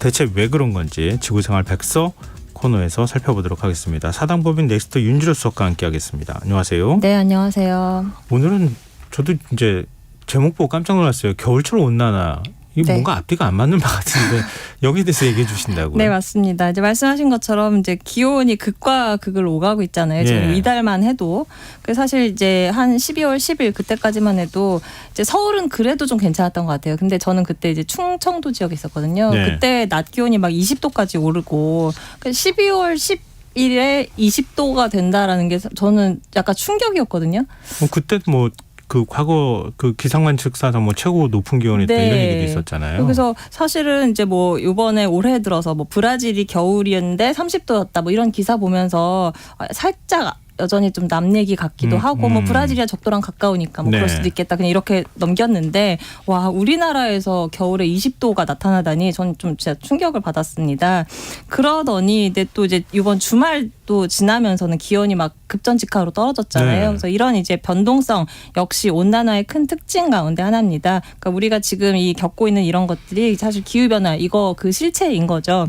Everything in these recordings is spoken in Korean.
대체 왜 그런 건지 지구생활 백서 코너에서 살펴보도록 하겠습니다. 사당법인 넥스트 윤주로 수석과 함께하겠습니다. 안녕하세요. 네, 안녕하세요. 오늘은 저도 이제 제목 보고 깜짝 놀랐어요. 겨울철 온난화. 이게 네. 뭔가 앞뒤가 안 맞는 것 같은데 여기에 대해서 얘기해 주신다고요? 네, 맞습니다. 이제 말씀하신 것처럼 이제 기온이 극과 극을 오가고 있잖아요. 지금 이달만 해도. 그래서 사실 이제 한 12월 10일 그때까지만 해도 이제 서울은 그래도 좀 괜찮았던 것 같아요. 근데 저는 그때 이제 충청도 지역에 있었거든요. 네. 그때 낮 기온이 막 20도까지 오르고 12월 10일에 20도가 된다라는 게 저는 약간 충격이었거든요. 그때 뭐 그 과거 그 기상관측사상 뭐 최고 높은 기온이었다 네. 이런 얘기도 있었잖아요. 그래서 사실은 이제 뭐 이번에 올해 들어서 뭐 브라질이 겨울이었는데 30도였다 뭐 이런 기사 보면서 살짝 여전히 좀 남 얘기 같기도 하고 뭐 브라질이야 적도랑 가까우니까 뭐 네. 그럴 수도 있겠다 그냥 이렇게 넘겼는데 와 우리나라에서 겨울에 20도가 나타나다니 저는 좀 진짜 충격을 받았습니다. 그러더니 근데 또 이제 이번 주말도 지나면서는 기온이 막 급전직하로 떨어졌잖아요. 네. 그래서 이런 이제 변동성 역시 온난화의 큰 특징 가운데 하나입니다. 그러니까 우리가 지금 이 겪고 있는 이런 것들이 사실 기후 변화 이거 그 실체인 거죠.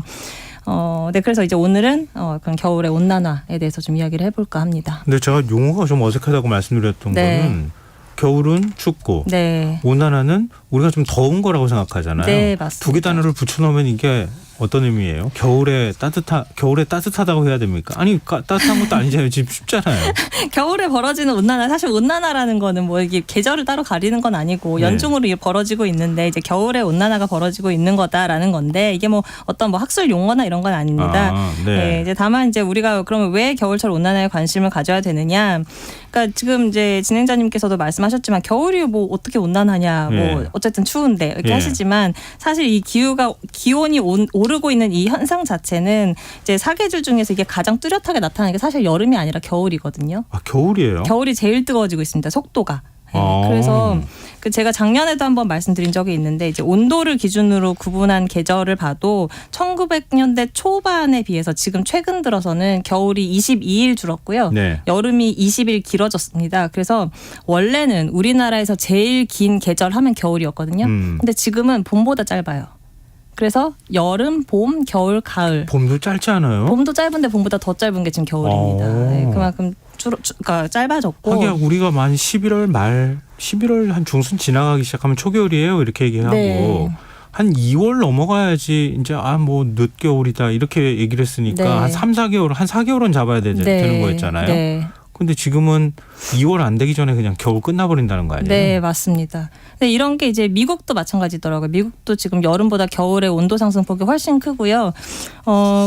네, 그래서 이제 오늘은 그런 겨울의 온난화에 대해서 좀 이야기를 해볼까 합니다. 근데 제가 용어가 좀 어색하다고 말씀드렸던 네. 거는 겨울은 춥고 네. 온난화는 우리가 좀 더운 거라고 생각하잖아요. 네, 맞습니다. 두 개 단어를 붙여놓으면 이게 어떤 의미예요? 겨울에 따뜻하다고 해야 됩니까? 아니 따뜻한 것도 아니잖아요. 지금 춥잖아요. 겨울에 벌어지는 온난화 사실 온난화라는 거는 뭐 이게 계절을 따로 가리는 건 아니고 네. 연중으로 이게 벌어지고 있는데 이제 겨울에 온난화가 벌어지고 있는 거다라는 건데 이게 뭐 어떤 뭐 학술 용어나 이런 건 아닙니다. 네. 이제 다만 이제 우리가 그러면 왜 겨울철 온난화에 관심을 가져야 되느냐? 그러니까 지금 이제 진행자님께서도 말씀하셨지만 겨울이 뭐 어떻게 온난하냐? 뭐 네. 어쨌든 추운데 이렇게 네. 하시지만 사실 이 기온이 오르고 있는 이 현상 자체는 이제 사계절 중에서 이게 가장 뚜렷하게 나타나는 게 사실 여름이 아니라 겨울이거든요. 아, 겨울이에요? 겨울이 제일 뜨거워지고 있습니다. 속도가. 네, 그래서 제가 작년에도 한번 말씀드린 적이 있는데 이제 온도를 기준으로 구분한 계절을 봐도 1900년대 초반에 비해서 지금 최근 들어서는 겨울이 22일 줄었고요. 네. 여름이 20일 길어졌습니다. 그래서 원래는 우리나라에서 제일 긴 계절 하면 겨울이었거든요. 근데 지금은 봄보다 짧아요. 그래서 여름, 봄, 겨울, 가을. 봄도 짧지 않아요? 봄도 짧은데 봄보다 더 짧은 게 지금 겨울입니다. 네, 그만큼 그러니까 짧아졌고. 하긴 우리가 만 11월 말, 11월 한 중순 지나가기 시작하면 초겨울이에요. 이렇게 얘기하고 네. 한 2월 넘어가야지 이제 뭐 늦겨울이다 이렇게 얘기를 했으니까 네. 한 3, 4개월, 한 4개월은 잡아야 되는 거였잖아요. 네. 근데 지금은 2월 안 되기 전에 그냥 겨울 끝나버린다는 거 아니에요? 네, 맞습니다. 근데 이런 게 이제 미국도 마찬가지더라고요. 미국도 지금 여름보다 겨울의 온도 상승폭이 훨씬 크고요.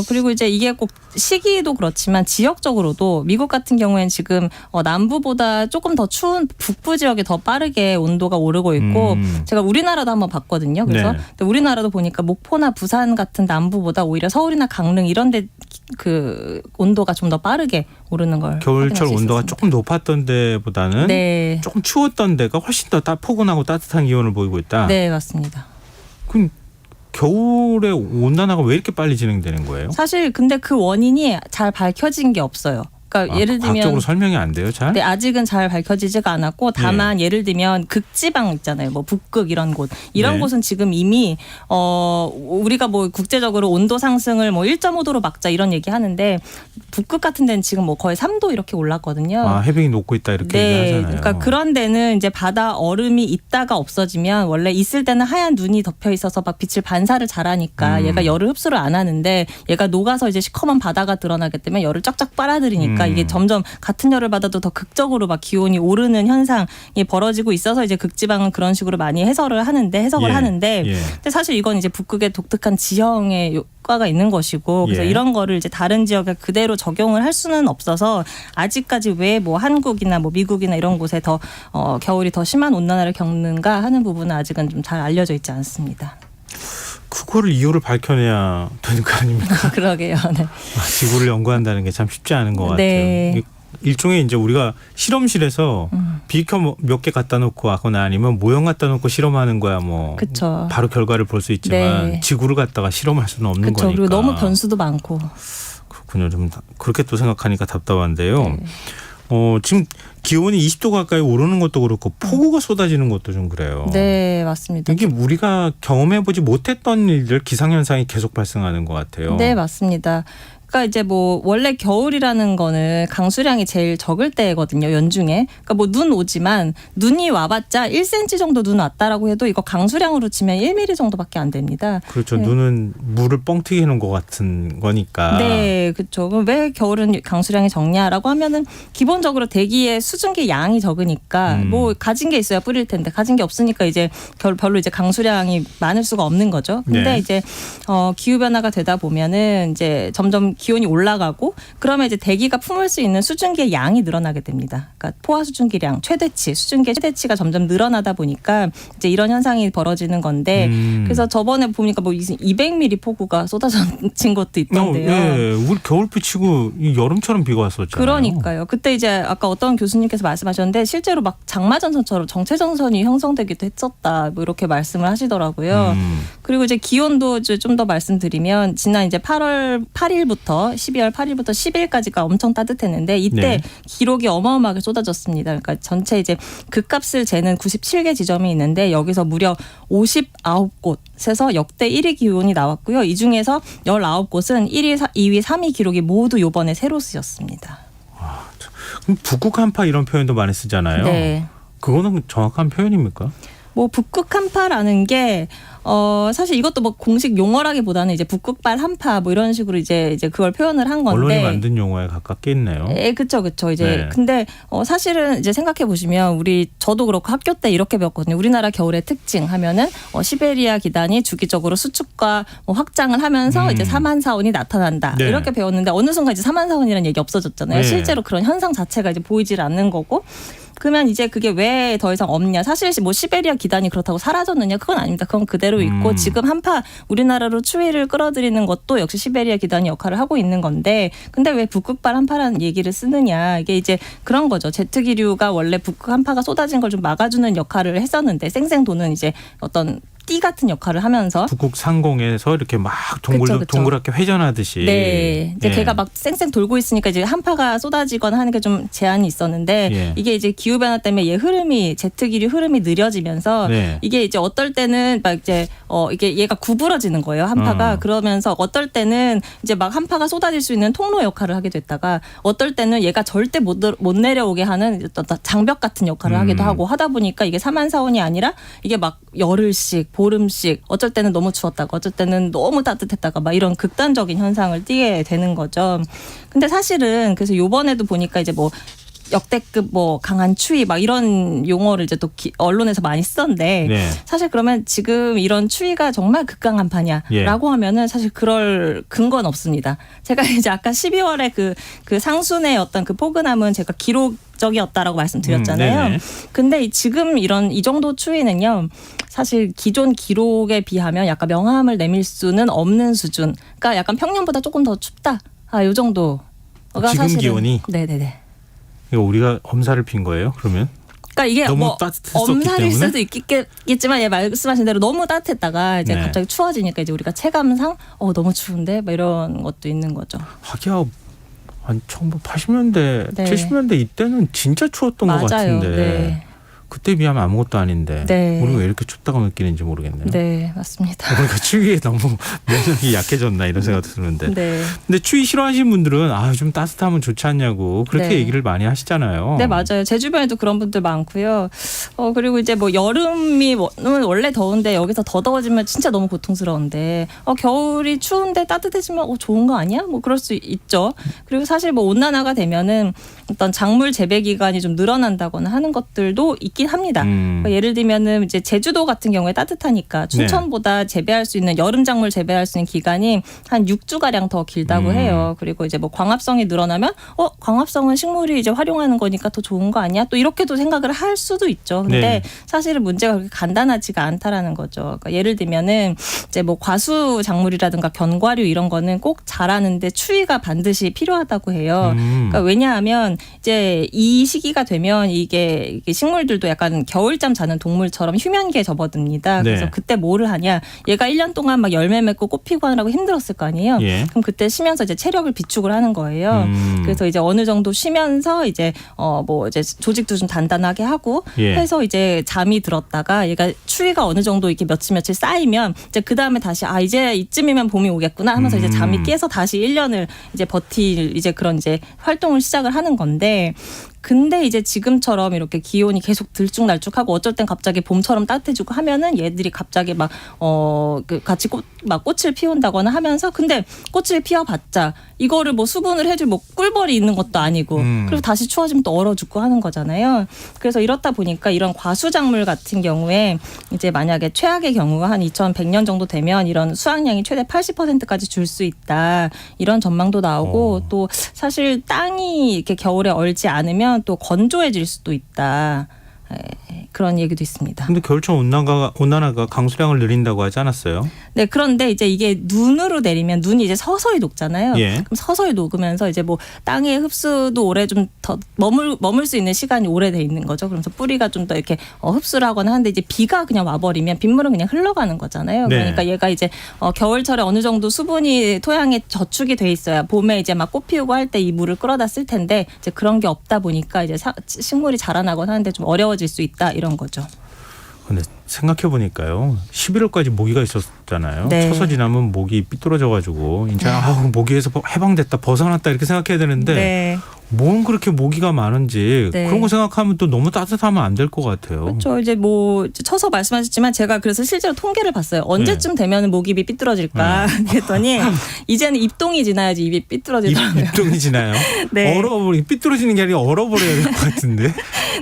그리고 이제 이게 꼭 시기도 그렇지만 지역적으로도 미국 같은 경우에는 지금 남부보다 조금 더 추운 북부 지역에 더 빠르게 온도가 오르고 있고 제가 우리나라도 한번 봤거든요. 그래서 네. 근데 우리나라도 보니까 목포나 부산 같은 남부보다 오히려 서울이나 강릉 이런 데 그 온도가 좀 더 빠르게 오르는 걸 겨울철 확인할 수 온도가 있었습니다. 조금 높았던 데보다는 네. 조금 추웠던 데가 훨씬 더 포근하고 따뜻한 기온을 보이고 있다. 네, 맞습니다. 그럼 겨울에 온난화가 왜 이렇게 빨리 진행되는 거예요? 사실 근데 그 원인이 잘 밝혀진 게 없어요. 그러니까 예를 들면 과학적으로 설명이 안 돼요, 잘? 네, 아직은 잘 밝혀지지가 않았고 다만 예를 들면 극지방 있잖아요. 뭐 북극 이런 곳. 이런 네. 곳은 지금 이미 우리가 뭐 국제적으로 온도 상승을 뭐 1.5도로 막자 이런 얘기 하는데 북극 같은 데는 지금 뭐 거의 3도 이렇게 올랐거든요. 해빙이 녹고 있다 이렇게 얘기하잖아요. 그러니까 그런 데는 이제 바다 얼음이 있다가 없어지면 원래 있을 때는 하얀 눈이 덮여 있어서 막 빛을 반사를 잘하니까 얘가 열을 흡수를 안 하는데 얘가 녹아서 이제 시커먼 바다가 드러나기 때문에 열을 쫙쫙 빨아들이니까 이게 점점 같은 열을 받아도 더 극적으로 막 기온이 오르는 현상이 벌어지고 있어서 이제 극지방은 그런 식으로 많이 해석을 하는데 근데 사실 이건 이제 북극의 독특한 지형의 효과가 있는 것이고 그래서 이런 거를 이제 다른 지역에 그대로 적용을 할 수는 없어서 아직까지 왜 뭐 한국이나 뭐 미국이나 이런 곳에 더 겨울이 더 심한 온난화를 겪는가 하는 부분은 아직은 좀 잘 알려져 있지 않습니다. 그거를 이유를 밝혀내야 되는 거 아닙니까? 그러게요. 네. 지구를 연구한다는 게 참 쉽지 않은 것 네. 같아요. 일종의 이제 우리가 실험실에서 비켜 몇 개 갖다 놓고 하거나 아니면 모형 갖다 놓고 실험하는 거야 뭐 그쵸. 바로 결과를 볼 수 있지만 네. 지구를 갖다가 실험할 수는 없는 그렇죠. 거니까. 그리고 너무 변수도 많고. 그렇군요. 좀 그렇게 또 생각하니까 답답한데요. 네. 지금 기온이 20도 가까이 오르는 것도 그렇고 폭우가 쏟아지는 것도 좀 그래요. 네, 맞습니다. 이게 우리가 경험해보지 못했던 일들 기상현상이 계속 발생하는 것 같아요. 네, 맞습니다. 그러니까 이제 뭐 원래 겨울이라는 거는 강수량이 제일 적을 때거든요. 연중에. 그러니까 뭐 눈 오지만 눈이 와봤자 1cm 정도 눈 왔다라고 해도 이거 강수량으로 치면 1mm 정도밖에 안 됩니다. 그렇죠. 네. 눈은 물을 뻥튀기 해놓은 것 같은 거니까. 네, 그렇죠. 그럼 왜 겨울은 강수량이 적냐라고 하면은 기본적으로 대기의 수증기 양이 적으니까 뭐 가진 게 있어야 뿌릴 텐데 가진 게 없으니까 이제 별로 이제 강수량이 많을 수가 없는 거죠. 근데 네. 이제 기후 변화가 되다 보면은 이제 점점 기온이 올라가고 그러면 이제 대기가 품을 수 있는 수증기의 양이 늘어나게 됩니다. 그러니까 포화 수증기량, 최대치, 수증기의 최대치가 점점 늘어나다 보니까 이제 이런 현상이 벌어지는 건데 그래서 저번에 보니까 뭐 200mm 폭우가 쏟아진 것도 있던데요. 예, 우리 겨울비 치고 여름처럼 비가 왔었잖아요. 그러니까요. 그때 이제 아까 어떤 교수님께서 말씀하셨는데 실제로 막 장마전선처럼 정체전선이 형성되기도 했었다. 뭐 이렇게 말씀을 하시더라고요. 그리고 이제 기온도 좀 더 말씀드리면 지난 이제 8일부터 12월 8일부터 10일까지가 엄청 따뜻했는데 이때 네. 기록이 어마어마하게 쏟아졌습니다. 그러니까 전체 이제 극값을 재는 97개 지점이 있는데 여기서 무려 59곳에서 역대 1위 기온이 나왔고요. 이 중에서 19곳은 1위, 2위, 3위 기록이 모두 요번에 새로 쓰였습니다. 그럼 북극 한파 이런 표현도 많이 쓰잖아요. 네. 그거는 정확한 표현입니까? 뭐 북극 한파라는 게 사실 이것도 뭐 공식 용어라기보다는 이제 북극발 한파 뭐 이런 식으로 이제 그걸 표현을 한 건데 언론이 만든 용어에 가깝게 있네요. 그렇죠. 이제 네. 근데 사실은 이제 생각해 보시면 저도 그렇고 학교 때 이렇게 배웠거든요. 우리나라 겨울의 특징 하면은 시베리아 기단이 주기적으로 수축과 확장을 하면서 이제 사만사원이 나타난다. 네. 이렇게 배웠는데 어느 순간 이제 사만사원이라는 얘기 없어졌잖아요. 네. 실제로 그런 현상 자체가 이제 보이질 않는 거고. 그러면 이제 그게 왜 더 이상 없냐? 사실 뭐 시베리아 기단이 그렇다고 사라졌느냐? 그건 아닙니다. 그건 그대로 있고 지금 한파 우리나라로 추위를 끌어들이는 것도 역시 시베리아 기단이 역할을 하고 있는 건데 근데 왜 북극발 한파라는 얘기를 쓰느냐? 이게 이제 그런 거죠. 제트기류가 원래 북극 한파가 쏟아진 걸 좀 막아주는 역할을 했었는데 쌩쌩 도는 이제 어떤 띠 같은 역할을 하면서 북극 상공에서 이렇게 막 그쵸. 동그랗게 회전하듯이. 네, 이제 걔가 막 쌩쌩 돌고 있으니까 이제 한파가 쏟아지거나 하는 게 좀 제한이 있었는데 예. 이게 이제 기후 변화 때문에 제트기류 흐름이 느려지면서 네. 이게 이제 어떨 때는 막 이제 이게 얘가 구부러지는 거예요 한파가 그러면서 어떨 때는 이제 막 한파가 쏟아질 수 있는 통로 역할을 하게 됐다가 어떨 때는 얘가 절대 못 내려오게 하는 어떤 장벽 같은 역할을 하기도 하고 하다 보니까 이게 사만사원이 아니라 이게 막 열흘씩 보름씩 어쩔 때는 너무 추웠다가 어쩔 때는 너무 따뜻했다가 막 이런 극단적인 현상을 띠게 되는 거죠. 근데 사실은 그래서 요번에도 보니까 이제 뭐 역대급 뭐 강한 추위 막 이런 용어를 이제 또 언론에서 많이 쓰던데 네. 사실 그러면 지금 이런 추위가 정말 극강 한파냐라고 예. 하면은 사실 그럴 근거는 없습니다. 제가 이제 아까 12월에 그 상순의 어떤 그 포근함은 제가 기록적이었다라고 말씀드렸잖아요. 네네. 근데 지금 이 정도 추위는요. 사실 기존 기록에 비하면 약간 명함을 내밀 수는 없는 수준. 그러니까 약간 평년보다 조금 더 춥다. 요 정도가 지금 사실은 기온이? 네네네. 이거 우리가 엄살을 핀 거예요? 그러면? 그러니까 이게 너무 뭐 따뜻했었기 엄살일 때문에? 수도 있겠지만 예 말씀하신 대로 너무 따뜻했다가 이제 네. 갑자기 추워지니까 이제 우리가 체감상 너무 추운데 막 이런 것도 있는 거죠. 하기야 한 1980년대, 네. 70년대 이때는 진짜 추웠던 것 맞아요. 같은데 네. 그때 비하면 아무것도 아닌데 네. 우리가 왜 이렇게 춥다고 느끼는지 모르겠네요. 네 맞습니다. 우리가 추위에 너무 면역이 약해졌나 이런 생각도 드는데. 네. 근데 추위 싫어하시는 분들은 좀 따뜻하면 좋지 않냐고 그렇게 네. 얘기를 많이 하시잖아요. 네 맞아요. 제 주변에도 그런 분들 많고요. 그리고 이제 뭐 여름이 원래 더운데 여기서 더 더워지면 진짜 너무 고통스러운데 겨울이 추운데 따뜻해지면 좋은 거 아니야? 뭐 그럴 수 있죠. 그리고 사실 뭐 온난화가 되면은 어떤 작물 재배 기간이 좀 늘어난다거나 하는 것들도 있긴 합니다. 그러니까 예를 들면은 이제 제주도 같은 경우에 따뜻하니까 춘천보다 재배할 수 있는 여름 작물 재배할 수 있는 기간이 한 6주 가량 더 길다고 해요. 그리고 이제 뭐 광합성이 늘어나면 광합성은 식물이 이제 활용하는 거니까 더 좋은 거 아니야? 또 이렇게도 생각을 할 수도 있죠. 근데 네. 사실은 문제가 그렇게 간단하지가 않다라는 거죠. 그러니까 예를 들면은 이제 뭐 과수 작물이라든가 견과류 이런 거는 꼭 자라는데 추위가 반드시 필요하다고 해요. 그러니까 왜냐하면 이제 이 시기가 되면 이게 식물들도 또 약간 겨울잠 자는 동물처럼 휴면기에 접어듭니다. 네. 그래서 그때 뭐를 하냐? 얘가 1년 동안 막 열매 맺고 꽃 피고 하느라고 힘들었을 거 아니에요. 예. 그럼 그때 쉬면서 이제 체력을 비축을 하는 거예요. 그래서 이제 어느 정도 쉬면서 이제 뭐 이제 조직도 좀 단단하게 하고 예. 해서 이제 잠이 들었다가 얘가 추위가 어느 정도 이렇게 며칠 쌓이면 이제 그 다음에 다시 이제 이쯤이면 봄이 오겠구나 하면서 이제 잠이 깨서 다시 1년을 이제 버틸 이제 그런 이제 활동을 시작을 하는 건데. 근데 이제 지금처럼 이렇게 기온이 계속 들쭉날쭉하고 어쩔 땐 갑자기 봄처럼 따뜻해지고 하면은 얘들이 갑자기 막 같이 꽃을 피운다거나 하면서 근데 꽃을 피워봤자 이거를 뭐 수분을 해줄 뭐 꿀벌이 있는 것도 아니고 그리고 다시 추워지면 또 얼어 죽고 하는 거잖아요. 그래서 이렇다 보니까 이런 과수작물 같은 경우에 이제 만약에 최악의 경우가 한 2100년 정도 되면 이런 수확량이 최대 80%까지 줄 수 있다. 이런 전망도 나오고 또 사실 땅이 이렇게 겨울에 얼지 않으면 또 건조해질 수도 있다. 그런 얘기도 있습니다. 근데 겨울철 온난화가 강수량을 늘린다고 하지 않았어요? 네, 그런데 이제 이게 눈으로 내리면 눈이 이제 서서히 녹잖아요. 예. 그럼 서서히 녹으면서 이제 뭐 땅의 흡수도 오래 좀 더 머물 수 있는 시간이 오래돼 있는 거죠. 그러면서 뿌리가 좀 더 이렇게 흡수를 하거나 하는데 이제 비가 그냥 와버리면 빗물은 그냥 흘러가는 거잖아요. 네. 그러니까 얘가 이제 겨울철에 어느 정도 수분이 토양에 저축이 돼 있어야 봄에 이제 막 꽃 피우고 할 때 이 물을 끌어다 쓸 텐데 이제 그런 게 없다 보니까 이제 식물이 자라나거나 하는데 좀 어려워질 수 있다 이런 거죠. 근데 생각해 보니까요. 11월까지 모기가 있었잖아요. 네. 처서 지나면 모기 삐뚤어져 가지고 이제 모기에서 해방됐다 벗어났다 이렇게 생각해야 되는데 네. 뭔 그렇게 모기가 많은지 네. 그런 거 생각하면 또 너무 따뜻하면 안 될 것 같아요. 그렇죠. 이제 뭐 쳐서 말씀하셨지만 제가 그래서 실제로 통계를 봤어요. 언제쯤 되면 모기입이 삐뚤어질까 그랬더니 이제는 입동이 지나야지 입이 삐뚤어지더라고요. 입동이 지나요. 네. 삐뚤어지는 게 아니라 얼어버려야 될 것 같은데.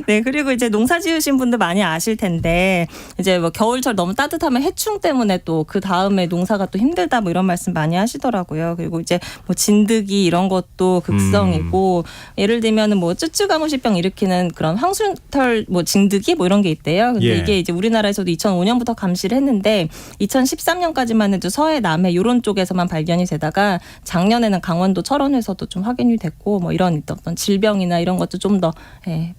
네, 그리고 이제 농사 지으신 분들 많이 아실 텐데 이제 뭐 겨울철 너무 따뜻하면 해충 때문에 또 그 다음에 농사가 또 힘들다 뭐 이런 말씀 많이 하시더라고요. 그리고 이제 뭐 진드기 이런 것도 극성이고 예를 들면은 뭐 쯔쯔가무시병 일으키는 그런 황순털 뭐 진드기 뭐 이런 게 있대요. 근데 예. 이게 이제 우리나라에서도 2005년부터 감시를 했는데 2013년까지만 해도 서해 남해 이런 쪽에서만 발견이 되다가 작년에는 강원도 철원에서도 좀 확인이 됐고 뭐 이런 어떤 질병이나 이런 것도 좀 더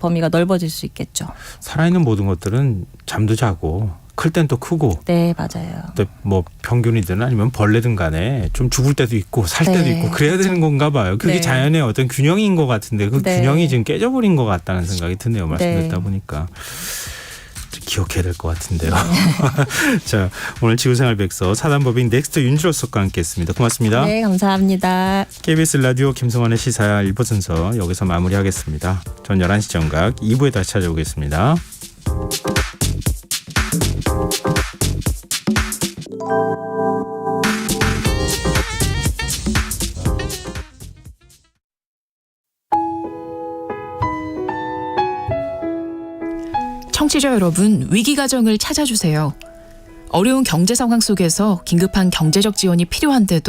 범위가 넓어질 수 있겠죠. 살아있는 모든 것들은 잠도 자고 클 땐 또 크고 네, 맞아요. 또 뭐 병균이든 아니면 벌레든 간에 좀 죽을 때도 있고 살 때도 네, 있고 그래야 되는 건가 봐요. 그게 네. 자연의 어떤 균형인 것 같은데 그 네. 균형이 지금 깨져버린 것 같다는 생각이 드네요. 말씀 네. 듣다 보니까. 기억해야 될 것 같은데요. 자, 오늘 지구생활백서 사단법인 넥스트 윤주호 석과 함께했습니다. 고맙습니다. 네, 감사합니다. KBS 라디오 김성환의 시사 1부 순서 여기서 마무리하겠습니다. 전 11시 정각 2부에 다시 찾아오겠습니다. 청취자 여러분, 위기가정을 찾아주세요. 어려운 경제 상황 속에서 긴급한 경제적 지원이 필요한데도